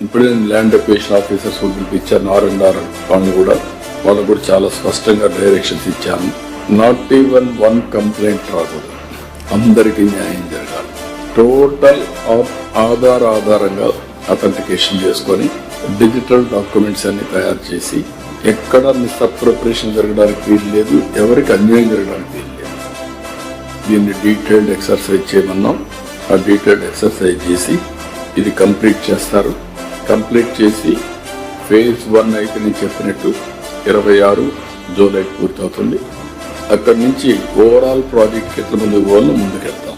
ఇప్పుడే land acquisition officers పిలిపించాను, R&R వాళ్ళకు కూడా చాలా స్పష్టంగా డైరెక్షన్స్ ఇచ్చాను. నాట్ ఈవెన్ 1 కంప్లైంట్ రాకూడదు, అందరికీ న్యాయం జరగాలి. టోటల్ ఆధారంగా అథెంటికేషన్ చేసుకొని డిజిటల్ డాక్యుమెంట్స్ అన్ని తయారు చేసి ఎక్కడ మిస్అప్రోప్రియేషన్ జరగడానికి వీలు లేదు, ఎవరికి అన్యాయం జరగడానికి వీలు లేదు. దీన్ని డీటెయిల్డ్ ఎక్సర్సైజ్ చేయమన్నాం. ఆ డీటెయిల్డ్ ఎక్సర్సైజ్ చేసి ఇది కంప్లీట్ చేస్తారు. కంప్లీట్ చేసి ఫేజ్ 1 అయితే నేను చెప్పినట్టు 26 జూలై పూర్తవుతుంది. అక్కడి నుంచి ఓవరాల్ ప్రాజెక్ట్కి ఎట్ల ముందుకు పోవాలో ముందుకెళ్తాం.